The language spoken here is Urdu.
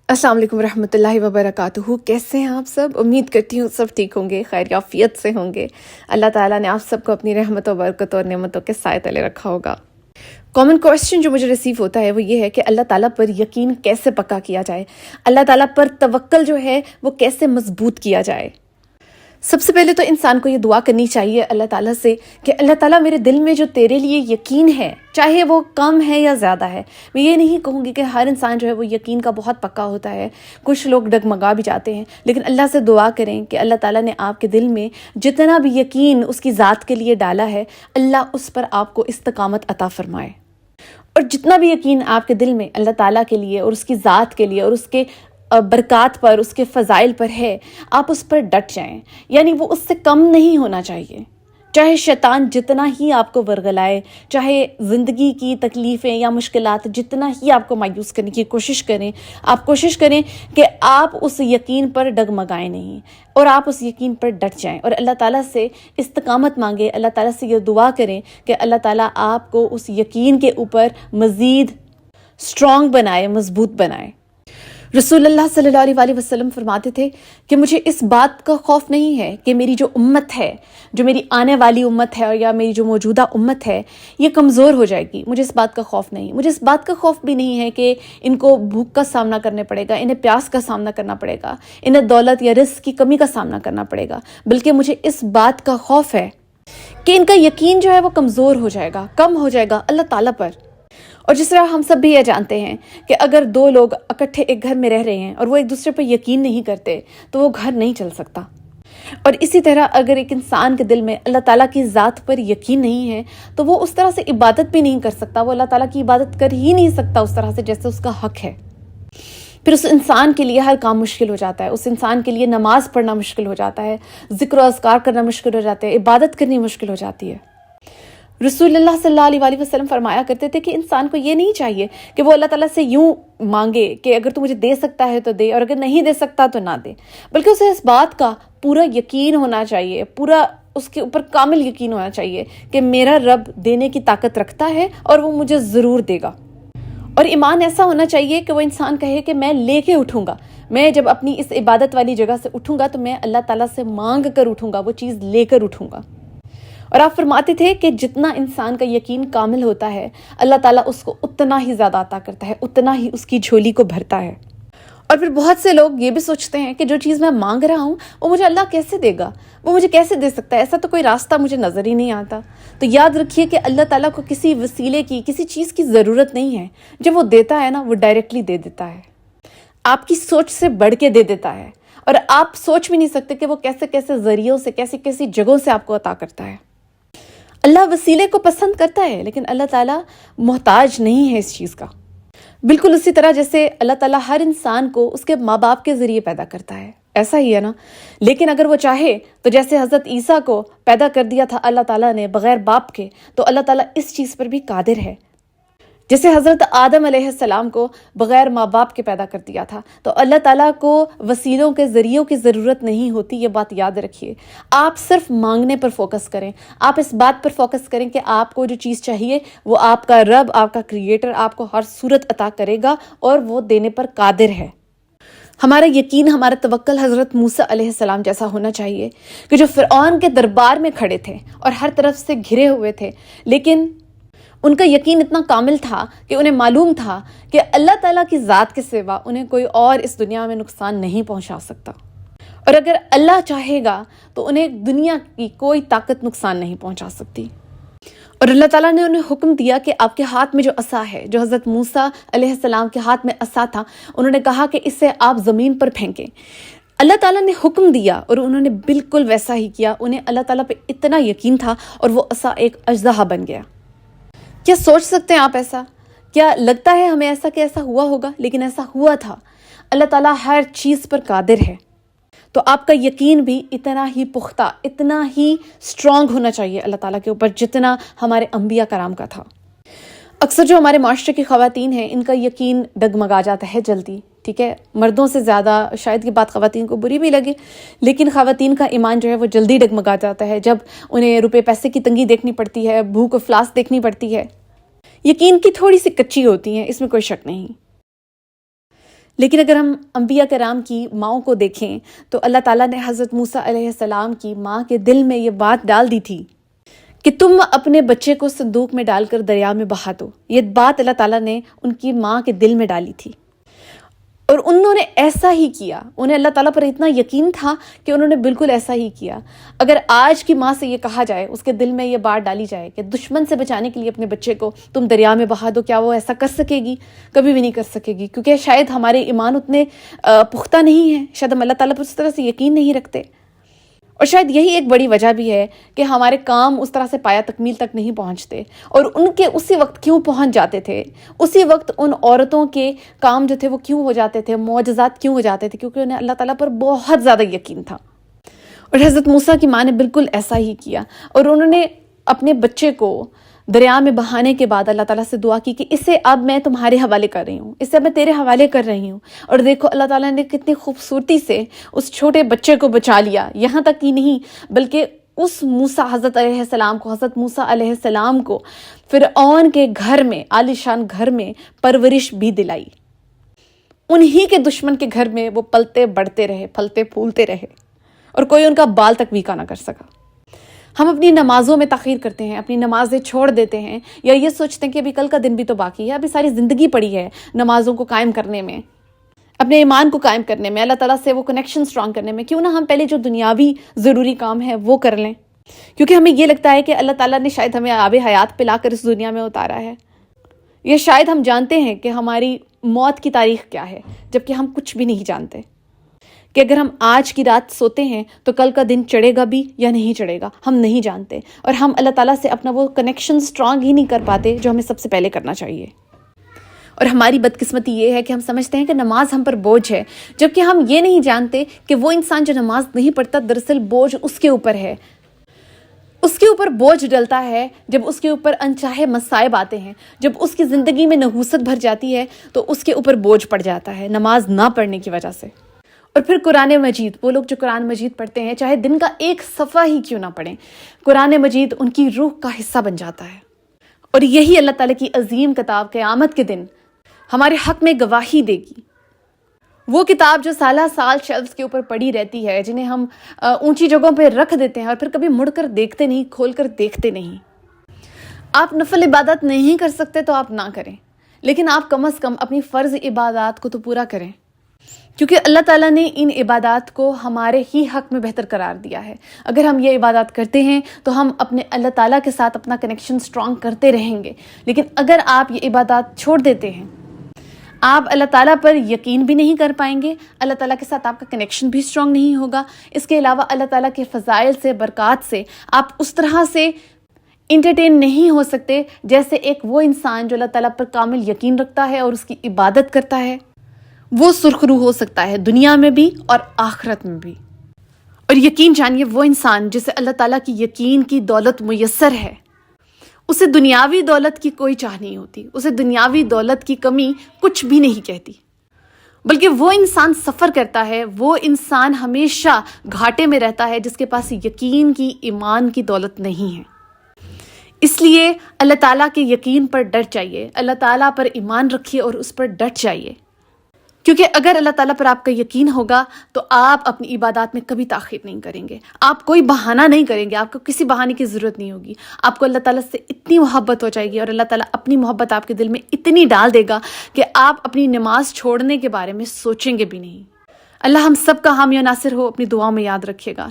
السلام علیکم ورحمۃ اللہ وبرکاتہ. کیسے ہیں آپ سب؟ امید کرتی ہوں سب ٹھیک ہوں گے، خیر یافیت سے ہوں گے. اللہ تعالیٰ نے آپ سب کو اپنی رحمت و برکت اور نعمتوں کے سائے تلے رکھا ہوگا. کامن کویسچن جو مجھے ریسیو ہوتا ہے وہ یہ ہے کہ اللہ تعالیٰ پر یقین کیسے پکا کیا جائے، اللہ تعالیٰ پر توکل جو ہے وہ کیسے مضبوط کیا جائے. سب سے پہلے تو انسان کو یہ دعا کرنی چاہیے اللہ تعالیٰ سے کہ اللہ تعالیٰ میرے دل میں جو تیرے لیے یقین ہے، چاہے وہ کم ہے یا زیادہ ہے. میں یہ نہیں کہوں گی کہ ہر انسان جو ہے وہ یقین کا بہت پکا ہوتا ہے، کچھ لوگ ڈگمگا بھی جاتے ہیں، لیکن اللہ سے دعا کریں کہ اللہ تعالیٰ نے آپ کے دل میں جتنا بھی یقین اس کی ذات کے لیے ڈالا ہے، اللہ اس پر آپ کو استقامت عطا فرمائے. اور جتنا بھی یقین آپ کے دل میں اللہ تعالیٰ کے لیے اور اس کی ذات کے لیے اور اس کے برکات پر، اس کے فضائل پر ہے، آپ اس پر ڈٹ جائیں. یعنی وہ اس سے کم نہیں ہونا چاہیے. چاہے شیطان جتنا ہی آپ کو ورگلائے، چاہے زندگی کی تکلیفیں یا مشکلات جتنا ہی آپ کو مایوس کرنے کی کوشش کریں، آپ کوشش کریں کہ آپ اس یقین پر ڈگمگائیں نہیں اور آپ اس یقین پر ڈٹ جائیں اور اللہ تعالیٰ سے استقامت مانگیں. اللہ تعالیٰ سے یہ دعا کریں کہ اللہ تعالیٰ آپ کو اس یقین کے اوپر مزید اسٹرانگ بنائے، مضبوط بنائے. رسول اللہ صلی اللہ علیہ وسلم فرماتے تھے کہ مجھے اس بات کا خوف نہیں ہے کہ میری جو امت ہے، جو میری آنے والی امت ہے یا میری جو موجودہ امت ہے، یہ کمزور ہو جائے گی. مجھے اس بات کا خوف نہیں. مجھے اس بات کا خوف بھی نہیں ہے کہ ان کو بھوک کا سامنا کرنا پڑے گا، انہیں پیاس کا سامنا کرنا پڑے گا، انہیں دولت یا رزق کی کمی کا سامنا کرنا پڑے گا. بلکہ مجھے اس بات کا خوف ہے کہ ان کا یقین جو ہے وہ کمزور ہو جائے گا، کم ہو جائے گا اللہ تعالیٰ پر. اور جس طرح ہم سب بھی یہ جانتے ہیں کہ اگر دو لوگ اکٹھے ایک گھر میں رہ رہے ہیں اور وہ ایک دوسرے پر یقین نہیں کرتے تو وہ گھر نہیں چل سکتا. اور اسی طرح اگر ایک انسان کے دل میں اللہ تعالیٰ کی ذات پر یقین نہیں ہے تو وہ اس طرح سے عبادت بھی نہیں کر سکتا، وہ اللہ تعالیٰ کی عبادت کر ہی نہیں سکتا اس طرح سے جیسے اس کا حق ہے. پھر اس انسان کے لیے ہر کام مشکل ہو جاتا ہے، اس انسان کے لیے نماز پڑھنا مشکل ہو جاتا ہے، ذکر و اذکار کرنا مشکل ہو جاتا ہے، عبادت کرنی مشکل ہو جاتی ہے. رسول اللہ صلی اللہ علیہ وسلم فرمایا کرتے تھے کہ انسان کو یہ نہیں چاہیے کہ وہ اللہ تعالیٰ سے یوں مانگے کہ اگر تو مجھے دے سکتا ہے تو دے اور اگر نہیں دے سکتا تو نہ دے، بلکہ اسے اس بات کا پورا یقین ہونا چاہیے، پورا اس کے اوپر کامل یقین ہونا چاہیے کہ میرا رب دینے کی طاقت رکھتا ہے اور وہ مجھے ضرور دے گا. اور ایمان ایسا ہونا چاہیے کہ وہ انسان کہے کہ میں لے کے اٹھوں گا، میں جب اپنی اس عبادت والی جگہ سے اٹھوں گا تو میں اللہ تعالیٰ سے مانگ کر اٹھوں گا، وہ چیز لے کر اٹھوں گا. اور آپ فرماتے تھے کہ جتنا انسان کا یقین کامل ہوتا ہے اللہ تعالیٰ اس کو اتنا ہی زیادہ عطا کرتا ہے، اتنا ہی اس کی جھولی کو بھرتا ہے. اور پھر بہت سے لوگ یہ بھی سوچتے ہیں کہ جو چیز میں مانگ رہا ہوں وہ مجھے اللہ کیسے دے گا، وہ مجھے کیسے دے سکتا ہے، ایسا تو کوئی راستہ مجھے نظر ہی نہیں آتا. تو یاد رکھیے کہ اللہ تعالیٰ کو کسی وسیلے کی، کسی چیز کی ضرورت نہیں ہے. جب وہ دیتا ہے نا، وہ ڈائریکٹلی دے دیتا ہے، آپ کی سوچ سے بڑھ کے دے دیتا ہے اور آپ سوچ بھی نہیں سکتے کہ وہ کیسے کیسے ذریعوں سے، کیسی کیسی جگہوں سے آپ کو عطا کرتا ہے. اللہ وسیلے کو پسند کرتا ہے لیکن اللہ تعالیٰ محتاج نہیں ہے اس چیز کا. بالکل اسی طرح جیسے اللہ تعالیٰ ہر انسان کو اس کے ماں باپ کے ذریعے پیدا کرتا ہے، ایسا ہی ہے نا. لیکن اگر وہ چاہے تو جیسے حضرت عیسیٰ کو پیدا کر دیا تھا اللہ تعالیٰ نے بغیر باپ کے، تو اللہ تعالیٰ اس چیز پر بھی قادر ہے. جیسے حضرت آدم علیہ السلام کو بغیر ماں باپ کے پیدا کر دیا تھا، تو اللہ تعالیٰ کو وسیلوں کے ذریعوں کی ضرورت نہیں ہوتی. یہ بات یاد رکھیے. آپ صرف مانگنے پر فوکس کریں، آپ اس بات پر فوکس کریں کہ آپ کو جو چیز چاہیے وہ آپ کا رب، آپ کا کریٹر آپ کو ہر صورت عطا کرے گا اور وہ دینے پر قادر ہے. ہمارا یقین، ہمارا توکل حضرت موسیٰ علیہ السلام جیسا ہونا چاہیے کہ جو فرعون کے دربار میں کھڑے تھے اور ہر طرف سے گھرے ہوئے تھے، لیکن ان کا یقین اتنا کامل تھا کہ انہیں معلوم تھا کہ اللہ تعالیٰ کی ذات کے سوا انہیں کوئی اور اس دنیا میں نقصان نہیں پہنچا سکتا، اور اگر اللہ چاہے گا تو انہیں دنیا کی کوئی طاقت نقصان نہیں پہنچا سکتی. اور اللہ تعالیٰ نے انہیں حکم دیا کہ آپ کے ہاتھ میں جو عصا ہے، جو حضرت موسیٰ علیہ السلام کے ہاتھ میں عصا تھا، انہوں نے کہا کہ اسے آپ زمین پر پھینکیں. اللہ تعالیٰ نے حکم دیا اور انہوں نے بالکل ویسا ہی کیا. انہیں اللہ تعالیٰ پہ اتنا یقین تھا اور وہ عصا ایک اژدہا بن گیا. کیا سوچ سکتے ہیں آپ ایسا؟ کیا لگتا ہے ہمیں ایسا کہ ایسا ہوا ہوگا؟ لیکن ایسا ہوا تھا. اللہ تعالیٰ ہر چیز پر قادر ہے. تو آپ کا یقین بھی اتنا ہی پختہ، اتنا ہی اسٹرانگ ہونا چاہیے اللہ تعالیٰ کے اوپر جتنا ہمارے انبیاء کرام کا تھا. اکثر جو ہمارے معاشرے کی خواتین ہیں ان کا یقین ڈگمگا جاتا ہے جلدی، ٹھیک ہے، مردوں سے زیادہ. شاید یہ بات خواتین کو بری بھی لگے لیکن خواتین کا ایمان جو ہے وہ جلدی ڈگمگا جاتا ہے جب انہیں روپے پیسے کی تنگی دیکھنی پڑتی ہے، بھوک افلاس دیکھنی پڑتی ہے. یقین کی تھوڑی سی کچی ہوتی ہیں، اس میں کوئی شک نہیں. لیکن اگر ہم انبیاء کرام کی ماؤں کو دیکھیں تو اللہ تعالیٰ نے حضرت موسیٰ علیہ السلام کی ماں کے دل میں یہ بات ڈال دی تھی کہ تم اپنے بچے کو صندوق میں ڈال کر دریا میں بہا دو. یہ بات اللہ تعالیٰ نے ان کی ماں کے دل میں ڈالی تھی اور انہوں نے ایسا ہی کیا. انہیں اللہ تعالیٰ پر اتنا یقین تھا کہ انہوں نے بالکل ایسا ہی کیا. اگر آج کی ماں سے یہ کہا جائے، اس کے دل میں یہ بات ڈالی جائے کہ دشمن سے بچانے کے لیے اپنے بچے کو تم دریا میں بہا دو، کیا وہ ایسا کر سکے گی؟ کبھی بھی نہیں کر سکے گی، کیونکہ شاید ہمارے ایمان اتنے پختہ نہیں ہیں، شاید ہم اللہ تعالیٰ پر اس طرح سے یقین نہیں رکھتے. اور شاید یہی ایک بڑی وجہ بھی ہے کہ ہمارے کام اس طرح سے پایہ تکمیل تک نہیں پہنچتے. اور ان کے اسی وقت کیوں پہنچ جاتے تھے؟ اسی وقت ان عورتوں کے کام جو تھے وہ کیوں ہو جاتے تھے، معجزات کیوں ہو جاتے تھے؟ کیونکہ انہیں اللہ تعالیٰ پر بہت زیادہ یقین تھا. اور حضرت موسیٰ کی ماں نے بالکل ایسا ہی کیا، اور انہوں نے اپنے بچے کو دریا میں بہانے کے بعد اللہ تعالیٰ سے دعا کی کہ اسے اب میں تمہارے حوالے کر رہی ہوں، اسے اب میں تیرے حوالے کر رہی ہوں. اور دیکھو اللہ تعالیٰ نے کتنی خوبصورتی سے اس چھوٹے بچے کو بچا لیا. یہاں تک ہی نہیں بلکہ اس موسیٰ حضرت موسیٰ علیہ السلام کو فرعون کے گھر میں، عالی شان گھر میں پرورش بھی دلائی. انہی کے دشمن کے گھر میں وہ پلتے بڑھتے رہے، پھلتے پھولتے رہے، اور کوئی ان کا بال تک بھی نہ کر سکا. ہم اپنی نمازوں میں تاخیر کرتے ہیں، اپنی نمازیں چھوڑ دیتے ہیں، یا یہ سوچتے ہیں کہ ابھی کل کا دن بھی تو باقی ہے، ابھی ساری زندگی پڑی ہے نمازوں کو قائم کرنے میں، اپنے ایمان کو قائم کرنے میں، اللہ تعالیٰ سے وہ کنیکشن سٹرانگ کرنے میں. کیوں نہ ہم پہلے جو دنیاوی ضروری کام ہے وہ کر لیں، کیونکہ ہمیں یہ لگتا ہے کہ اللہ تعالیٰ نے شاید ہمیں آب حیات پلا کر اس دنیا میں اتارا ہے. یہ شاید ہم جانتے ہیں کہ ہماری موت کی تاریخ کیا ہے، جبکہ ہم کچھ بھی نہیں جانتے کہ اگر ہم آج کی رات سوتے ہیں تو کل کا دن چڑھے گا بھی یا نہیں چڑھے گا، ہم نہیں جانتے. اور ہم اللہ تعالیٰ سے اپنا وہ کنیکشن سٹرانگ ہی نہیں کر پاتے جو ہمیں سب سے پہلے کرنا چاہیے. اور ہماری بدقسمتی یہ ہے کہ ہم سمجھتے ہیں کہ نماز ہم پر بوجھ ہے، جبکہ ہم یہ نہیں جانتے کہ وہ انسان جو نماز نہیں پڑھتا دراصل بوجھ اس کے اوپر ہے. اس کے اوپر بوجھ ڈلتا ہے جب اس کے اوپر انچاہے مصائب آتے ہیں، جب اس کی زندگی میں نحوست بھر جاتی ہے تو اس کے اوپر بوجھ پڑ جاتا ہے نماز نہ پڑھنے کی وجہ سے. اور پھر قرآن مجید، وہ لوگ جو قرآن مجید پڑھتے ہیں چاہے دن کا ایک صفحہ ہی کیوں نہ پڑھیں، قرآن مجید ان کی روح کا حصہ بن جاتا ہے. اور یہی اللہ تعالیٰ کی عظیم کتاب قیامت کے دن ہمارے حق میں گواہی دے گی. وہ کتاب جو سالہ سال شیلفز کے اوپر پڑی رہتی ہے، جنہیں ہم اونچی جگہوں پہ رکھ دیتے ہیں اور پھر کبھی مڑ کر دیکھتے نہیں، کھول کر دیکھتے نہیں. آپ نفل عبادت نہیں کر سکتے تو آپ نہ کریں، لیکن آپ کم از کم اپنی فرض عبادات کو تو پورا کریں، کیونکہ اللہ تعالیٰ نے ان عبادات کو ہمارے ہی حق میں بہتر قرار دیا ہے. اگر ہم یہ عبادات کرتے ہیں تو ہم اپنے اللہ تعالیٰ کے ساتھ اپنا کنیکشن سٹرانگ کرتے رہیں گے. لیکن اگر آپ یہ عبادات چھوڑ دیتے ہیں، آپ اللہ تعالیٰ پر یقین بھی نہیں کر پائیں گے، اللہ تعالیٰ کے ساتھ آپ کا کنیکشن بھی سٹرانگ نہیں ہوگا. اس کے علاوہ اللہ تعالیٰ کے فضائل سے، برکات سے آپ اس طرح سے انٹرٹین نہیں ہو سکتے جیسے ایک وہ انسان جو اللہ تعالیٰ پر کامل یقین رکھتا ہے اور اس کی عبادت کرتا ہے. وہ سرخرو ہو سکتا ہے دنیا میں بھی اور آخرت میں بھی. اور یقین جانیے، وہ انسان جسے اللہ تعالیٰ کی یقین کی دولت میسر ہے، اسے دنیاوی دولت کی کوئی چاہ نہیں ہوتی، اسے دنیاوی دولت کی کمی کچھ بھی نہیں کہتی. بلکہ وہ انسان سفر کرتا ہے، وہ انسان ہمیشہ گھاٹے میں رہتا ہے جس کے پاس یقین کی، ایمان کی دولت نہیں ہے. اس لیے اللہ تعالیٰ کے یقین پر ڈٹ جائیے، اللہ تعالیٰ پر ایمان رکھیے اور اس پر ڈٹ جائیے. کیونکہ اگر اللہ تعالیٰ پر آپ کا یقین ہوگا تو آپ اپنی عبادات میں کبھی تاخیر نہیں کریں گے، آپ کوئی بہانہ نہیں کریں گے، آپ کو کسی بہانے کی ضرورت نہیں ہوگی. آپ کو اللہ تعالیٰ سے اتنی محبت ہو جائے گی اور اللہ تعالیٰ اپنی محبت آپ کے دل میں اتنی ڈال دے گا کہ آپ اپنی نماز چھوڑنے کے بارے میں سوچیں گے بھی نہیں. اللہ ہم سب کا حامی و ناصر ہو، اپنی دعاؤں میں یاد رکھیے گا.